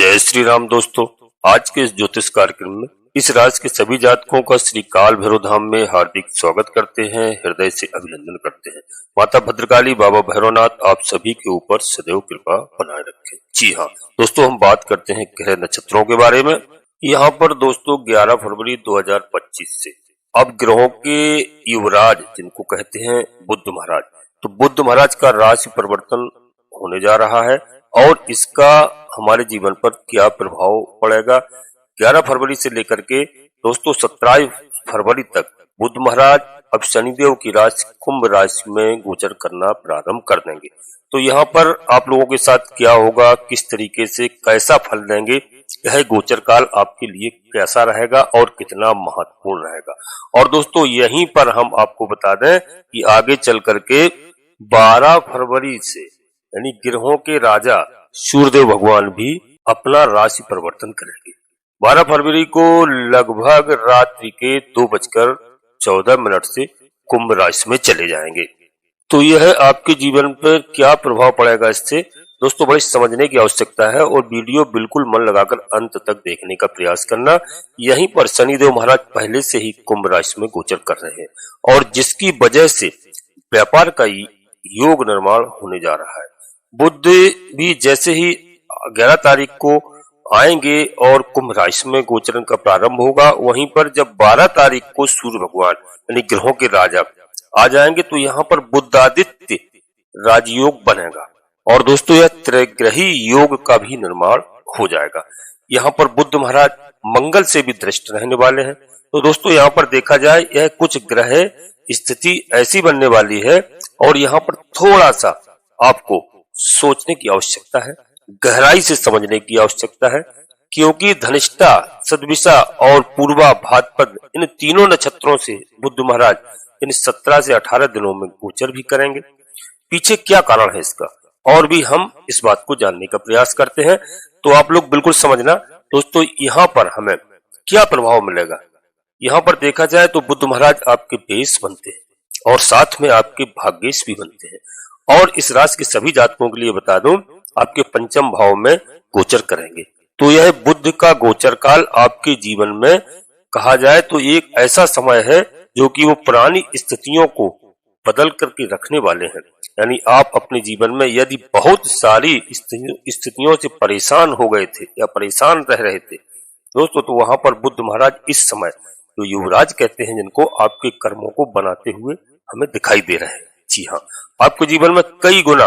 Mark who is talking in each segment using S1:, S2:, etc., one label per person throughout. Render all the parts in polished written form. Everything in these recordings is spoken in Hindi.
S1: जय श्री राम दोस्तों। आज के इस ज्योतिष कार्यक्रम में इस राशि के सभी जातकों का श्री काल भैरव धाम में हार्दिक स्वागत करते हैं, हृदय से अभिनंदन करते हैं। माता भद्रकाली, बाबा भैरवनाथ आप सभी के ऊपर सदैव कृपा बनाए रखें। जी हाँ दोस्तों, हम बात करते हैं ग्रह नक्षत्रों के बारे में। यहाँ पर दोस्तों 11 फरवरी 2025 से अब ग्रहों के युवराज जिनको कहते हैं बुध महाराज, तो बुध महाराज का राशि परिवर्तन होने जा रहा है और इसका हमारे जीवन पर क्या प्रभाव पड़ेगा। 11 फरवरी से लेकर के दोस्तों 17 फरवरी तक बुध महाराज अब शनिदेव की राशि कुंभ राशि में गोचर करना प्रारंभ कर देंगे। तो यहाँ पर आप लोगों के साथ क्या होगा, किस तरीके से कैसा फल देंगे, यह गोचर काल आपके लिए कैसा रहेगा और कितना महत्वपूर्ण रहेगा। और दोस्तों यहीं पर हम आपको बता दें कि आगे चल करके 12 फरवरी से यानी ग्रहों के राजा सूर्यदेव भगवान भी अपना राशि परिवर्तन करेंगे। 12 फरवरी को लगभग रात्रि के 2:14 से कुंभ राशि में चले जाएंगे। तो यह आपके जीवन पर क्या प्रभाव पड़ेगा, इससे दोस्तों बड़ी समझने की आवश्यकता है और वीडियो बिल्कुल मन लगाकर अंत तक देखने का प्रयास करना। यहीं पर शनिदेव महाराज पहले से ही कुंभ राशि में गोचर कर रहे हैं और जिसकी वजह से व्यापार का योग निर्माण होने जा रहा है। बुध भी जैसे ही 11 तारीख को आएंगे और कुंभ राशि में गोचरण का प्रारंभ होगा, वहीं पर जब 12 तारीख को सूर्य भगवान यानी ग्रहों के राजा आ जाएंगे तो यहाँ पर बुधादित्य राजयोग बनेगा और दोस्तों यह त्रिग्रही योग का भी निर्माण हो जाएगा। यहाँ पर बुध महाराज मंगल से भी दृष्ट रहने वाले हैं। तो दोस्तों यहाँ पर देखा जाए यह कुछ ग्रह स्थिति ऐसी बनने वाली है और यहाँ पर थोड़ा सा आपको सोचने की आवश्यकता है, गहराई से समझने की आवश्यकता है, क्योंकि धनिष्ठा, सदभिषा और पूर्वा भाद्रपद इन तीनों नक्षत्रों से बुध महाराज इन 17 से 18 दिनों में गोचर भी करेंगे। पीछे क्या कारण है इसका और भी हम इस बात को जानने का प्रयास करते हैं। तो आप लोग बिल्कुल समझना दोस्तों, यहाँ पर हमें क्या प्रभाव मिलेगा। यहाँ पर देखा जाए तो बुध महाराज आपके बेस बनते हैं और साथ में आपके भाग्येश भी बनते हैं और इस राशि के सभी जातकों के लिए बता दूं आपके पंचम भाव में गोचर करेंगे। तो यह बुध का गोचर काल आपके जीवन में कहा जाए तो एक ऐसा समय है जो कि वो पुरानी स्थितियों को बदल करके रखने वाले हैं। यानी आप अपने जीवन में यदि बहुत सारी स्थितियों से परेशान हो गए थे या परेशान रह रहे थे दोस्तों, तो वहां पर बुध महाराज इस समय जो युवराज कहते हैं जिनको, आपके कर्मों को बनाते हुए हमें दिखाई दे रहे हैं। जी हाँ, आपके जीवन में कई गुना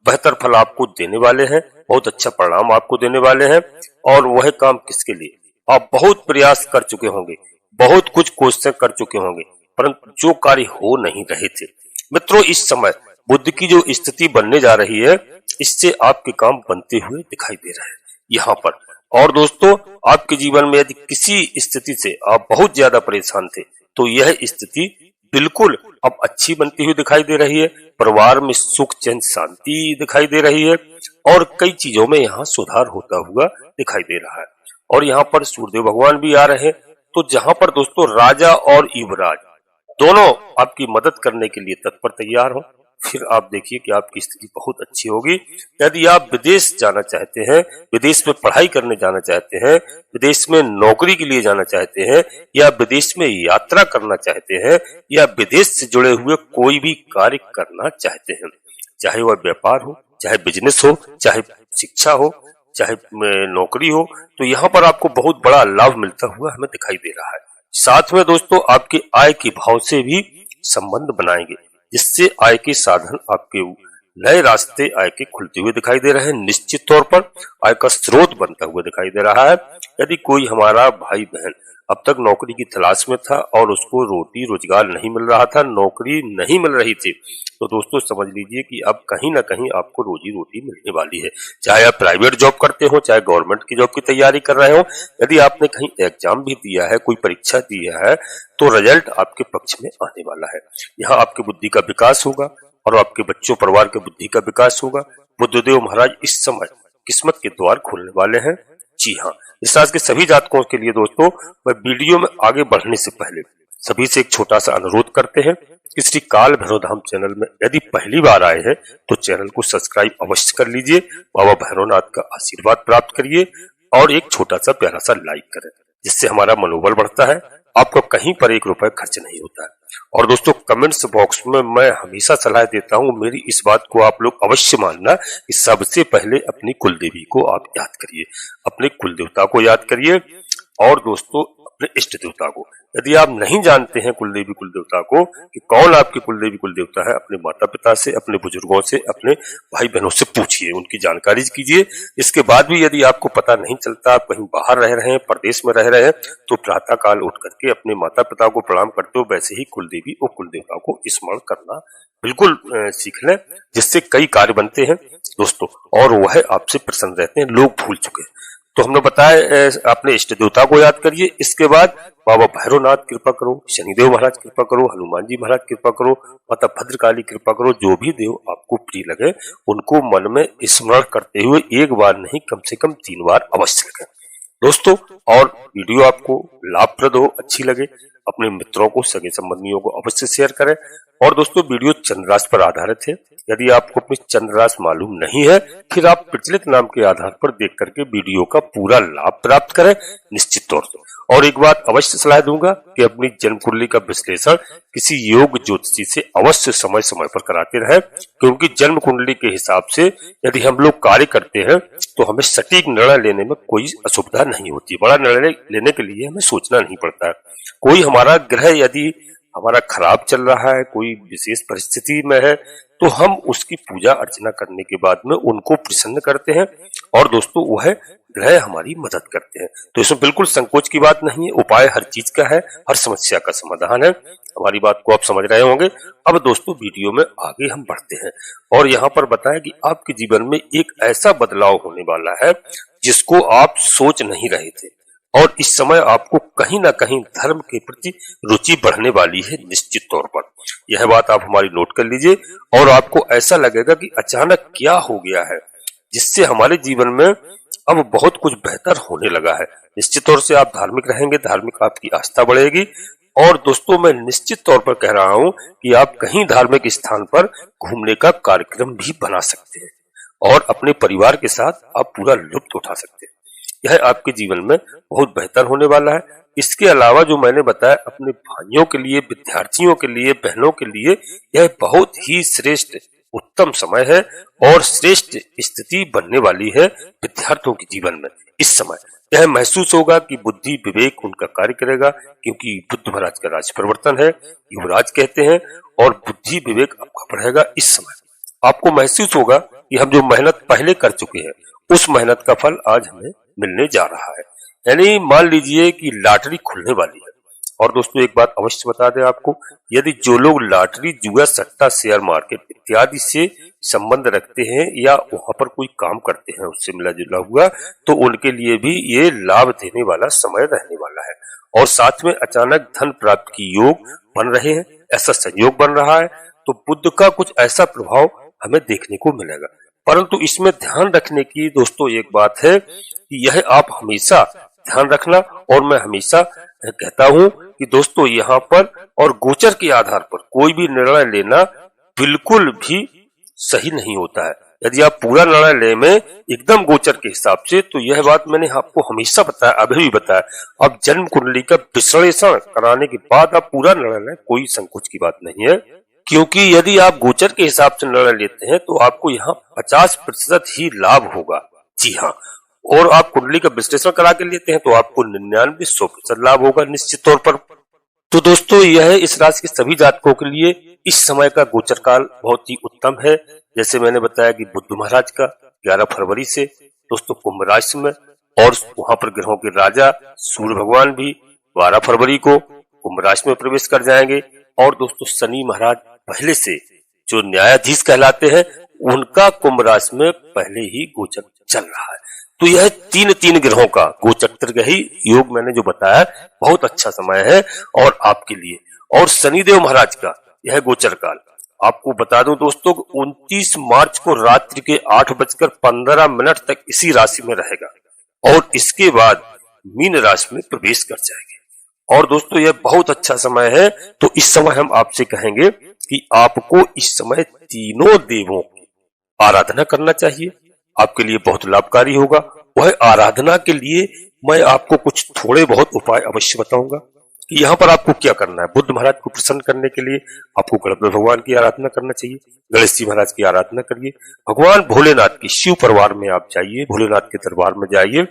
S1: बेहतर फल आपको देने वाले हैं, बहुत अच्छा परिणाम आपको देने वाले हैं। और वह काम किसके लिए, आप बहुत प्रयास कर चुके होंगे, बहुत कुछ कोशिशें कर चुके होंगे, परंतु जो कार्य हो नहीं रहे थे। मित्रों इस समय बुध की जो स्थिति बनने जा रही है, इससे आपके काम बनते हुए दिखाई दे रहे हैं यहाँ पर। और दोस्तों आपके जीवन में यदि किसी स्थिति से आप बहुत ज्यादा परेशान थे तो यह स्थिति बिल्कुल अब अच्छी बनती हुई दिखाई दे रही है। परिवार में सुख, चैन, शांति दिखाई दे रही है और कई चीजों में यहाँ सुधार होता हुआ दिखाई दे रहा है। और यहाँ पर सूर्यदेव भगवान भी आ रहे हैं। तो जहाँ पर दोस्तों राजा और युवराज दोनों आपकी मदद करने के लिए तत्पर तैयार हो, फिर आप देखिए कि आपकी स्थिति बहुत अच्छी होगी। यदि आप विदेश जाना चाहते हैं, विदेश में पढ़ाई करने जाना चाहते हैं, विदेश में नौकरी के लिए जाना चाहते हैं या विदेश में यात्रा करना चाहते हैं या विदेश से जुड़े हुए कोई भी कार्य करना चाहते हैं, चाहे वह व्यापार हो, चाहे बिजनेस हो, चाहे शिक्षा हो, चाहे नौकरी हो, तो यहाँ पर आपको बहुत बड़ा लाभ मिलता हुआ हमें दिखाई दे रहा है। साथ में दोस्तों आपके आय के भाव से भी संबंध बनाएंगे, जिससे आय के साधन आपके नए रास्ते आय के खुलते हुए दिखाई दे रहे हैं। निश्चित तौर पर आय का स्रोत बनता हुआ दिखाई दे रहा है। यदि कोई हमारा भाई बहन अब तक नौकरी की तलाश में था और उसको रोटी रोजगार नहीं मिल रहा था, नौकरी नहीं मिल रही थी, तो दोस्तों समझ लीजिए कि अब कहीं ना कहीं आपको रोजी रोटी मिलने वाली है। चाहे आप प्राइवेट जॉब करते हो, चाहे गवर्नमेंट की जॉब की तैयारी कर रहे हो, यदि आपने कहीं एग्जाम भी दिया है, कोई परीक्षा दिया है, तो रिजल्ट आपके पक्ष में आने वाला है। यहाँ आपकी बुद्धि का विकास होगा और आपके बच्चों परिवार के बुद्धि का विकास होगा। बुद्धदेव महाराज इस समय किस्मत के द्वार खोलने वाले हैं। जी हाँ, इस राशि के सभी जातकों के लिए दोस्तों मैं वीडियो में आगे बढ़ने से पहले सभी से एक छोटा सा अनुरोध करते हैं कि श्री काल भैरव धाम चैनल में यदि पहली बार आए हैं तो चैनल को सब्सक्राइब अवश्य कर लीजिए। बाबा भैरवनाथ का आशीर्वाद प्राप्त करिए। और एक छोटा सा प्यारा सा लाइक करें, जिससे हमारा मनोबल बढ़ता है। आपको कहीं पर 1 रुपए खर्च नहीं होता है। और दोस्तों, कमेंट्स बॉक्स में मैं हमेशा सलाह देता हूँ, मेरी इस बात को आप लोग अवश्य मानना कि सबसे पहले अपनी कुल देवी को आप याद करिए, अपने कुल देवता को याद करिए और दोस्तों अपने इष्ट देवता को। यदि आप नहीं जानते हैं कुल देवी कुल देवता को कि कौन आपके कुल देवी कुल देवता है, अपने माता पिता से, अपने बुजुर्गों से, अपने भाई बहनों से पूछिए, उनकी जानकारी कीजिए। इसके बाद भी यदि आपको पता नहीं चलता, आप कहीं बाहर रह रहे हैं, परदेश में रह रहे हैं, तो प्रातः काल उठ करके अपने माता पिता को प्रणाम करते हो वैसे ही कुल देवी और कुल देवता को स्मरण करना बिल्कुल सीख लें, जिससे कई कार्य बनते हैं दोस्तों और वह आपसे प्रसन्न रहते हैं। लोग भूल चुके हैं। तो हमने बताया अपने इष्ट देवता को याद करिए। इसके बाद बाबा भैरवनाथ कृपा करो, शनिदेव महाराज कृपा करो, हनुमान जी महाराज कृपा करो, माता भद्रकाली कृपा करो। जो भी देव आपको प्रिय लगे उनको मन में स्मरण करते हुए 1 बार नहीं कम से कम 3 बार अवश्य लगे दोस्तों। और वीडियो आपको लाभप्रद हो, अच्छी लगे, अपने मित्रों को, सगे संबंधियों को अवश्य शेयर करें। और दोस्तों, वीडियो चंद्र राशि पर आधारित है। यदि आपको अपनी चंद्र राशि मालूम नहीं है, फिर आप प्रचलित नाम के आधार पर देख करके वीडियो का पूरा लाभ प्राप्त करें निश्चित तौर से। और एक बात अवश्य सलाह दूंगा कि अपनी जन्म कुंडली का विश्लेषण किसी योग ज्योतिषी से अवश्य समय समय पर कराते रहे, क्योंकि जन्म कुंडली के हिसाब से यदि हम लोग कार्य करते हैं तो हमें सटीक निर्णय लेने में कोई असुविधा नहीं होती। बड़ा निर्णय लेने के लिए हमें सोचना नहीं पड़ता है। कोई हमारा ग्रह यदि हमारा खराब चल रहा है, कोई विशेष परिस्थिति में है, तो हम उसकी पूजा अर्चना करने के बाद में उनको प्रसन्न करते हैं और दोस्तों वह ग्रह हमारी मदद करते हैं। तो इसमें बिल्कुल संकोच की बात नहीं है। उपाय हर चीज का है, हर समस्या का समाधान है। हमारी बात को आप समझ रहे होंगे। अब दोस्तों, वीडियो में आगे हम बढ़ते हैं और यहाँ पर बताएं कि आपके जीवन में एक ऐसा बदलाव होने वाला है जिसको आप सोच नहीं रहे थे और इस समय आपको कहीं ना कहीं धर्म के प्रति रुचि बढ़ने वाली है निश्चित तौर पर। यह बात आप हमारी नोट कर लीजिए और आपको ऐसा लगेगा कि अचानक क्या हो गया है, जिससे हमारे जीवन में अब बहुत कुछ बेहतर होने लगा है। निश्चित तौर से आप धार्मिक रहेंगे, धार्मिक आपकी आस्था बढ़ेगी। और दोस्तों, मैं निश्चित तौर पर कह रहा हूं कि आप कहीं धार्मिक स्थान पर घूमने का कार्यक्रम भी बना सकते हैं और अपने परिवार के साथ आप पूरा लुत्फ उठा सकते हैं। यह आपके जीवन में बहुत बेहतर होने वाला है। इसके अलावा जो मैंने बताया, अपने भाइयों के लिए, विद्यार्थियों के लिए, बहनों के लिए यह बहुत ही श्रेष्ठ उत्तम समय है और श्रेष्ठ स्थिति बनने वाली है विद्यार्थियों के जीवन में। इस समय यह महसूस होगा कि बुद्धि विवेक उनका कार्य करेगा, क्योंकि बुद्ध महाराज का राज परिवर्तन है, युवराज कहते हैं, और बुद्धि विवेक आपका बढ़ेगा। इस समय आपको महसूस होगा कि हम जो मेहनत पहले कर चुके हैं उस मेहनत का फल आज हमें मिलने जा रहा है। यानी मान लीजिए कि लॉटरी खुलने वाली है। और दोस्तों, एक बात अवश्य बता दें आपको, यदि जो लोग लॉटरी, जुआ, सट्टा, शेयर मार्केट इत्यादि से संबंध रखते हैं या वहां पर कोई काम करते हैं उससे मिला जुला हुआ, तो उनके लिए भी ये लाभ देने वाला समय रहने वाला है। और साथ में अचानक धन प्राप्ति की योग बन रहे हैं, ऐसा संयोग बन रहा है। तो बुद्ध का कुछ ऐसा प्रभाव हमें देखने को मिलेगा। परंतु इसमें ध्यान रखने की दोस्तों एक बात है कि यह आप हमेशा ध्यान रखना, और मैं हमेशा कहता हूं कि दोस्तों यहाँ पर और गोचर के आधार पर कोई भी निर्णय लेना बिल्कुल भी सही नहीं होता है। यदि आप पूरा निर्णय ले में एकदम गोचर के हिसाब से, तो यह बात मैंने आपको हमेशा बताया, अभी भी बताया, अब जन्म कुंडली का विश्लेषण कराने के बाद आप पूरा निर्णय लें, कोई संकोच की बात नहीं है। क्योंकि यदि आप गोचर के हिसाब से निर्णय लेते हैं तो आपको यहाँ 50% ही लाभ होगा। जी हाँ, और आप कुंडली का विश्लेषण करा के लेते हैं तो आपको 99-100% लाभ होगा निश्चित तौर पर। तो दोस्तों, यह इस राशि के सभी जातकों के लिए इस समय का गोचर काल बहुत ही उत्तम है। जैसे मैंने बताया कि बुद्ध महाराज का 11 फरवरी से दोस्तों कुंभ राशि में, और वहां पर ग्रहों के राजा सूर्य भगवान भी 12 फरवरी को कुंभ राशि में प्रवेश कर जाएंगे। और दोस्तों, शनि महाराज पहले से जो न्यायाधीश कहलाते हैं, उनका कुंभ राशि में पहले ही गोचर चल रहा है। तो यह तीन ग्रहों का गोचर ग्रही योग मैंने जो बताया, बहुत अच्छा समय है और आपके लिए। और शनिदेव महाराज का यह गोचर काल आपको बता दूं दोस्तों, 29 मार्च को रात्रि के 8:15 तक इसी राशि में रहेगा और इसके बाद मीन राशि में प्रवेश कर जाएंगे। और दोस्तों, यह बहुत अच्छा समय है। तो इस समय हम आपसे कहेंगे कि आपको इस समय तीनों देवों की आराधना करना चाहिए, आपके लिए बहुत लाभकारी होगा। वह आराधना के लिए मैं आपको कुछ थोड़े बहुत उपाय अवश्य बताऊंगा कि यहाँ पर आपको क्या करना है। बुद्ध महाराज को प्रसन्न करने के लिए आपको गणपति भगवान की आराधना करना चाहिए, गणेश जी महाराज की आराधना करिए, भगवान भोलेनाथ की शिव परिवार में आप जाइए, भोलेनाथ के दरबार में जाइए,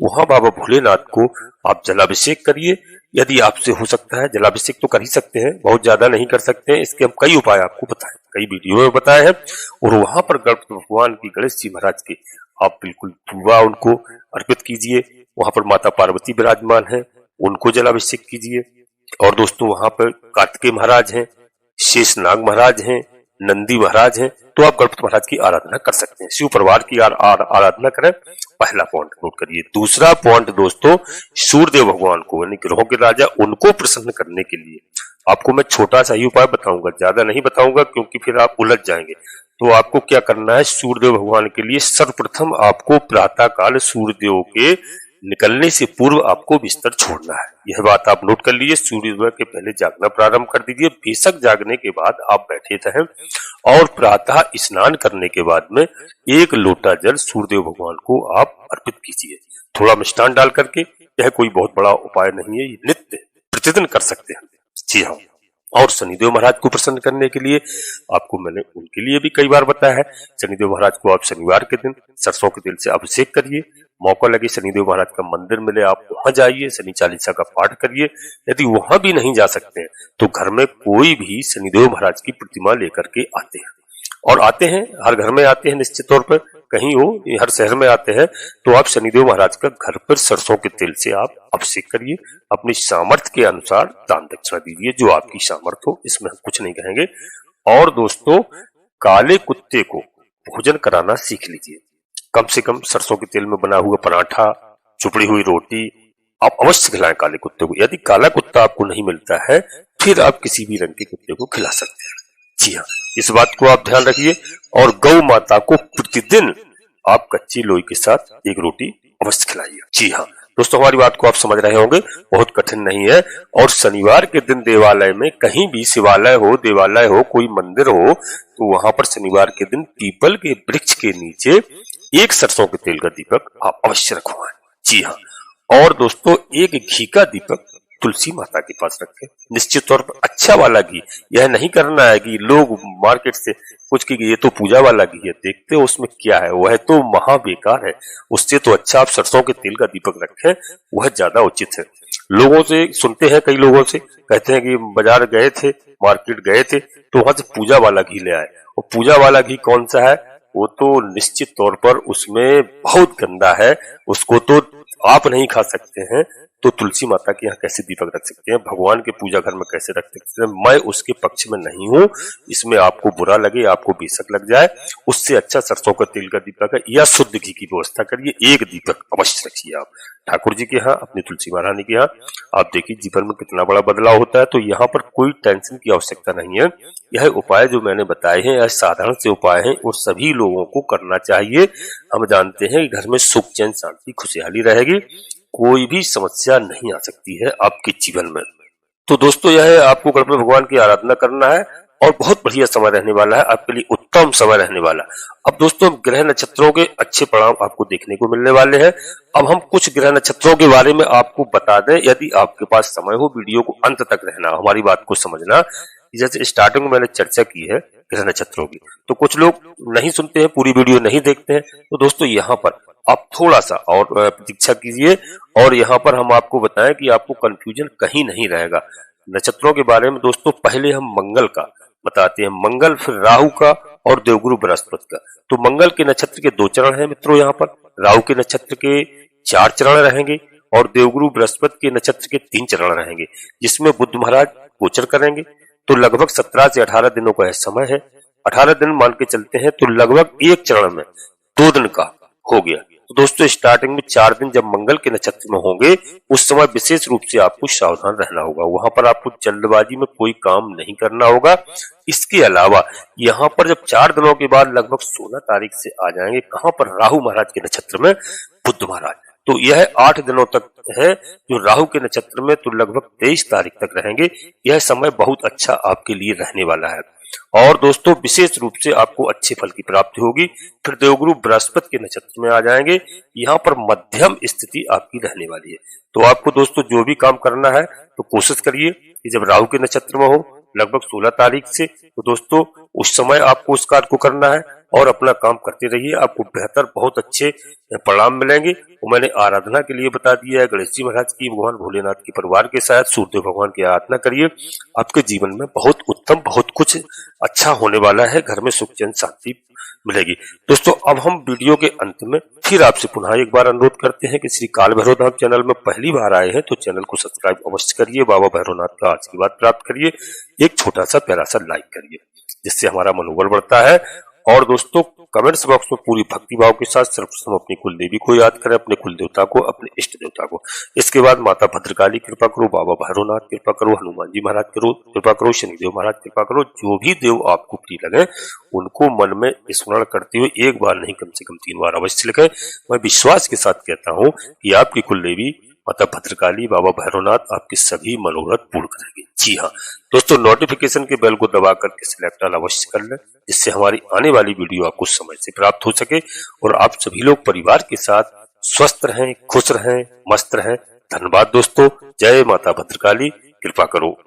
S1: वहां बाबा भोलेनाथ को आप जलाभिषेक करिए। यदि आपसे हो सकता है, जलाभिषेक तो कर ही सकते हैं, बहुत ज्यादा नहीं कर सकते हैं, इसके हम कई उपाय आपको बताए, कई वीडियो में बताए हैं। और वहां पर गणपति भगवान की, गणेश जी महाराज की आप बिल्कुल दुआ उनको अर्पित कीजिए। वहां पर माता पार्वती विराजमान है, उनको जलाभिषेक कीजिए। और दोस्तों वहां पर कार्तिकेय महाराज हैं, शेषनाग महाराज हैं, नंदी महाराज हैं, तो आप गणपति महाराज की आराधना कर सकते हैं, शिव परिवार की आराधना करें। पहला पॉइंट नोट करिए। दूसरा पॉइंट दोस्तों, सूर्यदेव भगवान को यानी ग्रहों के राजा, उनको प्रसन्न करने के लिए आपको मैं छोटा सा ही उपाय बताऊंगा, ज्यादा नहीं बताऊंगा क्योंकि फिर आप उलझ जाएंगे। तो आपको क्या करना है, सूर्यदेव भगवान के लिए सर्वप्रथम आपको प्रातः काल सूर्यदेव के निकलने से पूर्व आपको बिस्तर छोड़ना है। यह बात आप नोट कर लीजिए। सूर्योदय के पहले जागना प्रारंभ कर दीजिए। बेशक जागने के बाद आप बैठे रहें और प्रातः स्नान करने के बाद में 1 लोटा जल सूर्यदेव भगवान को आप अर्पित कीजिए, थोड़ा मिष्टान डाल करके। यह कोई बहुत बड़ा उपाय नहीं है, ये नित्य प्रतिदिन कर सकते हैं। जी हाँ। और शनिदेव महाराज को प्रसन्न करने के लिए आपको मैंने उनके लिए भी कई बार बताया है। शनिदेव महाराज को आप शनिवार के दिन सरसों के तेल से अभिषेक करिए। मौका लगे शनिदेव महाराज का मंदिर मिले, आप वहां जाइए, शनि चालीसा का पाठ करिए। यदि वहां भी नहीं जा सकते हैं तो घर में कोई भी शनिदेव महाराज की प्रतिमा लेकर के आते हैं, और आते हैं, हर घर में आते हैं निश्चित तौर पर, कहीं हो हर शहर में आते हैं, तो आप शनिदेव महाराज का घर पर सरसों के तेल से आप अभिषेक करिए। अपनी सामर्थ्य के अनुसार दान दक्षिणा दीजिए, जो आपकी सामर्थ्य हो, इसमें हम कुछ नहीं कहेंगे। और दोस्तों, काले कुत्ते को भोजन कराना सीख लीजिए। कम से कम सरसों के तेल में बना हुआ पराठा, चुपड़ी हुई रोटी आप अवश्य खिलाएं काले कुत्ते को। यदि काला कुत्ता आपको नहीं मिलता है फिर आप किसी भी रंग के कुत्ते को खिला सकते हैं। जी हाँ, इस बात को आप ध्यान रखिए। और गौ माता को प्रतिदिन आप कच्ची लोई के साथ 1 रोटी अवश्य खिलाइए। जी हाँ दोस्तों, हमारी बात को आप समझ रहे होंगे, बहुत कठिन नहीं है। और शनिवार के दिन देवालय में, कहीं भी शिवालय हो, देवालय हो, कोई मंदिर हो, तो वहां पर शनिवार के दिन पीपल के वृक्ष के नीचे 1 सरसों के तेल का दीपक आप अवश्य रखवाएं। जी हाँ। और दोस्तों, 1 घी का दीपक तुलसी माता के पास रखें, निश्चित तौर पर अच्छा वाला घी। यह नहीं करना है कि लोग मार्केट से कुछ की ये तो पूजा वाला घी है, देखते हो उसमें क्या है, वह तो महा बेकार है। उससे तो अच्छा आप सरसों के तेल का दीपक रखें, वह ज्यादा उचित है। लोगों से सुनते हैं, कई लोगों से कहते हैं कि बाजार गए थे, मार्केट गए थे, तो वहां से पूजा वाला घी ले आए। और पूजा वाला घी कौन सा है, वो तो निश्चित तौर पर उसमें बहुत गंदा है, उसको तो आप नहीं खा सकते हैं। तो तुलसी माता के यहाँ कैसे दीपक रख सकते हैं, भगवान के पूजा घर में कैसे रख सकते हैं, मैं उसके पक्ष में नहीं हूँ। इसमें आपको बुरा लगे, आपको बेशक लग जाए, उससे अच्छा सरसों का तेल का दीपक है, या शुद्ध घी की व्यवस्था करिए। 1 दीपक अवश्य रखिए आप ठाकुर जी के यहाँ, अपनी तुलसी महारानी के यहाँ। आप देखिए जीवन में कितना बड़ा बदलाव होता है। तो यहाँ पर कोई टेंशन की आवश्यकता नहीं है। यह उपाय जो मैंने बताए हैं, यह साधारण से उपाय हैं और सभी लोगों को करना चाहिए। हम जानते हैं कि घर में सुख, चैन, शांति, खुशहाली रहेगी, कोई भी समस्या नहीं आ सकती है आपके जीवन में। तो दोस्तों, यह है आपको गणपति भगवान की आराधना करना है और बहुत बढ़िया समय रहने वाला है, आपके लिए उत्तम समय रहने वाला। अब दोस्तों, ग्रह नक्षत्रों के अच्छे परिणाम आपको देखने को मिलने वाले हैं। अब हम कुछ ग्रह नक्षत्रों के बारे में आपको बता दें, यदि आपके पास समय हो, वीडियो को अंत तक रहना, हमारी बात को समझना। जैसे स्टार्टिंग में मैंने चर्चा की है ग्रह नक्षत्रों की, तो कुछ लोग नहीं सुनते हैं, पूरी वीडियो नहीं देखते हैं। तो दोस्तों, यहाँ पर आप थोड़ा सा और प्रतीक्षा कीजिए, और यहाँ पर हम आपको बताएं कि आपको कंफ्यूजन कहीं नहीं रहेगा नक्षत्रों के बारे में। दोस्तों, पहले हम मंगल का बताते हैं, मंगल, फिर राहु का और देवगुरु बृहस्पति का। तो मंगल के नक्षत्र के 2 चरण हैं मित्रों यहाँ पर, राहु के नक्षत्र के 4 चरण रहेंगे और देवगुरु बृहस्पति के नक्षत्र के 3 चरण रहेंगे, जिसमें बुध महाराज गोचर करेंगे। तो लगभग 17 से 18 दिनों का यह समय है। 18 दिन मान के चलते हैं, तो लगभग 1 चरण में 2 दिन का हो गया। तो दोस्तों, स्टार्टिंग में 4 दिन जब मंगल के नक्षत्र में होंगे, उस समय विशेष रूप से आपको सावधान रहना होगा। वहां पर आपको जल्दबाजी में कोई काम नहीं करना होगा। इसके अलावा यहाँ पर जब 4 दिनों के बाद लगभग 16 तारीख से आ जाएंगे, कहां पर, राहु महाराज के नक्षत्र में बुध महाराज। तो यह 8 दिनों तक है जो राहु के नक्षत्र में, तो लगभग 23 तारीख तक रहेंगे। यह समय बहुत अच्छा आपके लिए रहने वाला है। और दोस्तों विशेष रूप से आपको अच्छे फल की प्राप्ति होगी। फिर देवगुरु बृहस्पति के नक्षत्र में आ जाएंगे, यहाँ पर मध्यम स्थिति आपकी रहने वाली है। तो आपको दोस्तों जो भी काम करना है तो कोशिश करिए कि जब राहु के नक्षत्र में हो लगभग 16 तारीख से, तो दोस्तों उस समय आपको उस कार्य को करना है और अपना काम करते रहिए, आपको बेहतर बहुत अच्छे परिणाम मिलेंगे। वो मैंने आराधना के लिए बता दिया है, गणेश जी महाराज की, भगवान भोलेनाथ के परिवार के साथ सूर्यदेव भगवान की आराधना करिए। आपके जीवन में बहुत उत्तम बहुत कुछ अच्छा होने वाला है, घर में सुख चैन शांति मिलेगी। दोस्तों अब हम वीडियो के अंत में फिर आपसे पुनः एक बार अनुरोध करते हैं कि श्री काल भैरव धाम चैनल में पहली बार आए हैं तो चैनल को सब्सक्राइब अवश्य करिए, बाबा भैरवनाथ का आशीर्वाद प्राप्त करिए, एक छोटा सा प्यारा सा लाइक करिए जिससे हमारा मनोबल बढ़ता है। और दोस्तों कमेंट्स बॉक्स में पूरी भक्ति भाव के साथ सर्वप्रथम अपनी कुल देवी को याद करें, अपने कुल देवता को, अपने इष्ट देवता को। इसके बाद माता भद्रकाली कृपा करो, बाबा भैरवनाथ कृपा करो, हनुमान जी महाराज करो कृपा करो, शनिदेव महाराज कृपा करो। जो भी देव आपको प्रिय लगे उनको मन में स्मरण करते हुए एक बार नहीं कम से कम 3 बार अवश्य लिखें। मैं विश्वास के साथ कहता हूँ कि आपकी कुल देवी माता भद्रकाली, बाबा भैरवनाथ आपके सभी मनोरथ पूर्ण करेंगे। जी हाँ दोस्तों, नोटिफिकेशन के बेल को दबा करके सिलेक्ट ऑल अवश्य कर लें जिससे हमारी आने वाली वीडियो आपको समय से प्राप्त हो सके और आप सभी लोग परिवार के साथ स्वस्थ रहें, खुश रहें, मस्त रहें। धन्यवाद दोस्तों। जय माता भद्रकाली, कृपा करो।